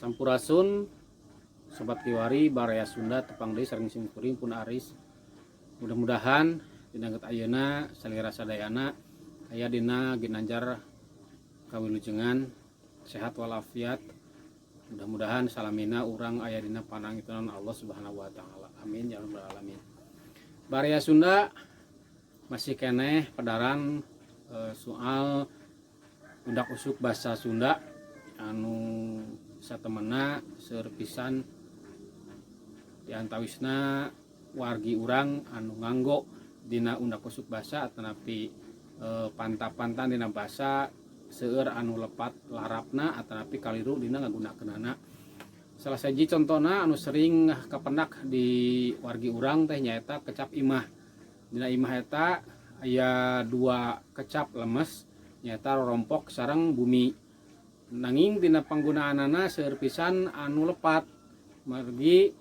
Sampurasun Sobat Kiwari Baraya Sunda tepang deui sareng simkuring pun aris. Mudah-mudahan dina geut ayeuna salira sadayana aya dina ginanjar kawilujengan sehat walafiat. Mudah-mudahan salamina urang aya dina panangitunan Allah Subhanahu wa taala. Amin ya rabbal alamin. Baraya Sunda masih keneh pedaran soal undak usuk bahasa Sunda anu satemena seueur pisan diantawisna wargi urang anu nganggo dina undak usuk basa atanapi pantap-pantan dina basa seueur anu lepat larapna atanapi kaliru dina ngagunakeunana. Salah siji contona anu sering kapendak di wargi urang teh nyaeta kecap imah. Dina imah eta aya dua kecap lemes nyaeta rorompok sareng bumi. Nanging dina panggunaanana seueur pisan anu lepat margi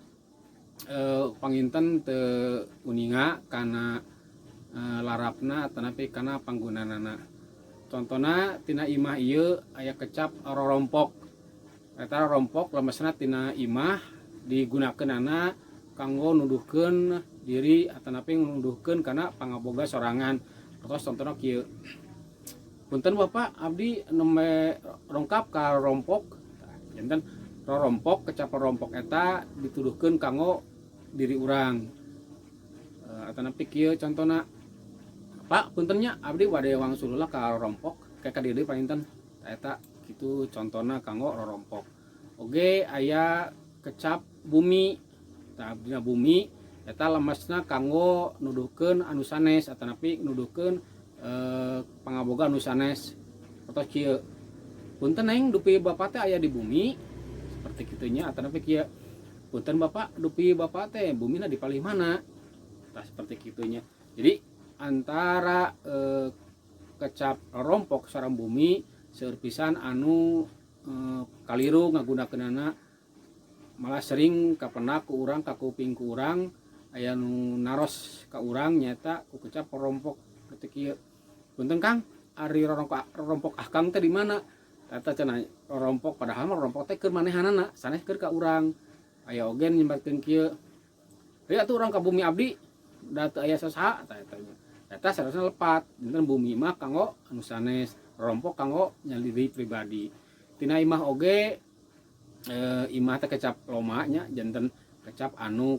panginten teu uninga kana larapna atanapi kana panggunaanana. Contona tina imah ieu aya kecap rorompok. Eta rorompok lemesna tina imah digunakeunana kanggo nuduhkeun diri atanapi nuduhkeun kana pangaboga sorangan. Terus contona kieu. Punten Bapak, abdi nembe rongkap ka rompok. Janten rorompok, kecap rorompok eta dituduhkeun kanggo diri urang. Atanapi kieu contona, Pak, puntennya abdi bade wangsul heula ka rorompok, kayak ka dieu painten. Eta kitu contona kanggo rorompok. Oge aya kecap bumi. Tah dina bumi eta lemesna kanggo nuduhkeun anu sanes atanapi nuduhkeun pangaboga anu sanes. Atau kieu punten aing dupi bapak teh aya di bumi seperti kitunya atanapi kieu punten bapak dupi bapak teh bumina di palih mana tah seperti kitunya. Jadi antara kecap rompok sareng bumi seueur pisan anu kaliru ngagunakeunana malah sering kapendak ku urang ka kuping ku urang aya nu naros ka urang nyata ku kecap rompok seperti kieu. Punten Kang, ari rorompok Kang teh di mana? Eta cenah rorompok padahal mah rorompok teh keur manehanana, sanes keur ka urang. Aya oge nyimbatkeun kieu. Ieu atuh urang ka bumi abdi, da teu aya sasaha eta nya. Eta saresna lepat, dinten bumi mah kanggo anu sanes, rorompok kanggo nyaliri pribadi. Tina imah oge imah teh kecap loma nya, janten kecap anu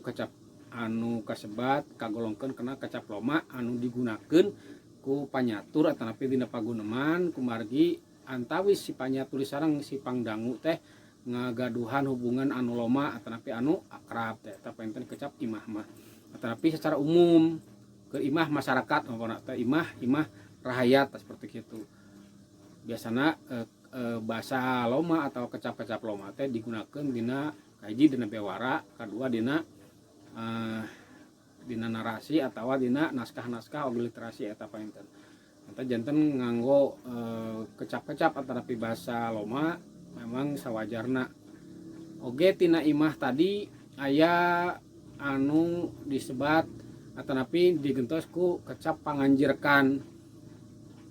kasebat kagolongkeun kana kecap loma anu digunakeun ku panyatur atanapi dina paguneman kumargi antawis si panyatur sareng si pangdangu teh ngagaduhan hubungan anu loma atanapi anu akrab teh eta painten kecap imah mah. Atanapi secara umum ke imah masyarakat umpamana teh imah rahayat seperti kitu. Biasana bahasa loma atau kecap-kecap loma teh digunakeun dina kahiji dina bewara, kadua dina narasi atau dina naskah-naskah oge literasi eta painten. Eta janten nganggo kecap-kecap atanapi bahasa loma memang sawajarna. Oge tina imah tadi aya anu disebat atanapi digentos ku kecap panganjirkan.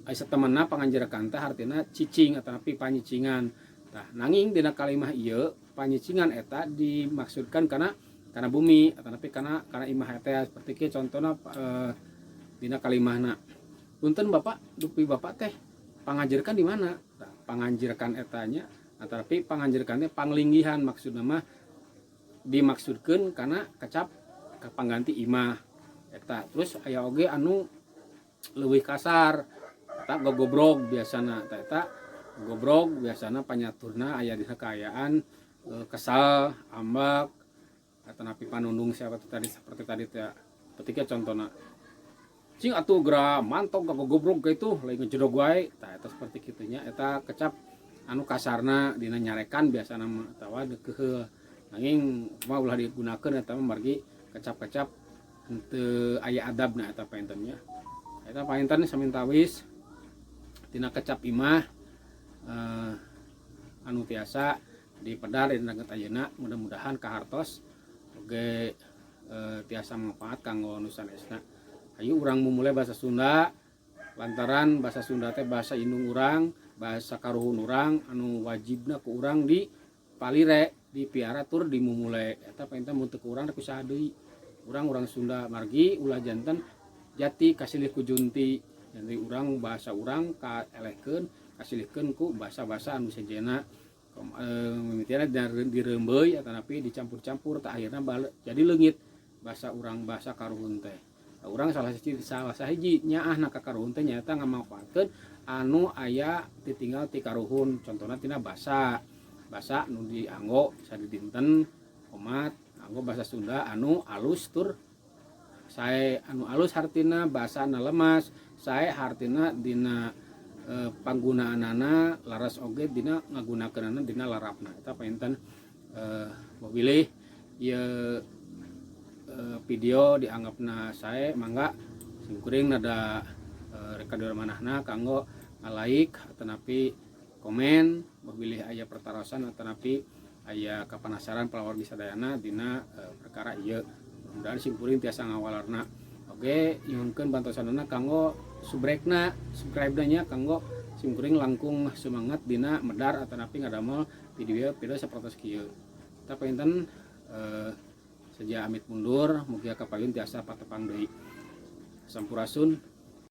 Aya satemena panganjirkan teh artina cicing atanapi panyicingan. Tah nanging dina kalimah ieu panyicingan eta dimaksudkan kana bumi atanapi kana imah eta seperti kieu contona dina kalimahna. Punten Bapak, dupi Bapak teh panganjirkan di mana? Nah, panganjirkan etanya atanapi panganjirkan teh panglinggihan maksudna mah dimaksudkeun kana kecap pangganti imah eta. Terus aya oge anu leuwih kasar eta gogobrog biasana. Eta gogobrog biasana panyaturna aya dina kaayaan kesal, ambak atanapi panundung siapa tadi seperti tadi teh ketika contohna cing atuh geura mantok gogobrog gitu lain ngejedog wae tah eta seperti kitunya eta kecap anu kasarna dina nyarekan biasana mah atawa deukeul nanging mah ulah digunakeun eta mah margi kecap-kecap teu aya adabna eta paintennya. Eta painten samintawis dina kecap imah anu tiasa dipedar dina geut ayeuna mudah-mudahan kahartos oge tiasa manfaat kanggo nu sanesna. Hayu urang memulai bahasa Sunda lantaran bahasa Sunda teh bahasa indung urang, bahasa karuhun urang anu wajibna ku urang palire dipiara tur dimumule eta painten mun teu urang rek usaha deui. Urang Sunda margi ulah janten jati kasilih ku junti. Jadi urang bahasa urang kaelehkeun kasilihkeun ku bahasa-bahasa anu sejenna mimitiana direumbeui atanapi dicampur-campur tah akhirna jadi leungit bahasa urang bahasa karuhun teh. Urang salah sahiji nyaahna ka karuhun teh nyaeta ngamanfaatkeun anu aya ditinggal ti karuhun. Contohna tina basa nu dianggo bisa dinten omat anggo bahasa Sunda anu alus tur sae anu alus hartina basana lemas sae hartina dina panggunaanana laras oge dina ngagunakeunana dina larapna eta painten mobilih ieu video dianggapna sae mangga simkuring nada rekadur manahna kanggo ngalaik atanapi komen mobilih aya pertarosan atanapi aya kapanasaran palawargi sadayana dina perkara ieu. Mudah-mudahan simkuring tiasa ngawalarna. Oge nyuhunkeun bantosanna kanggo subscribe-na nya kanggo simkuring langkung semangat dina medar atanapi ngadamel video sapertos kieu. Eta painten saja amit mundur mugia kapayun tiasa patepang deui. Sampurasun.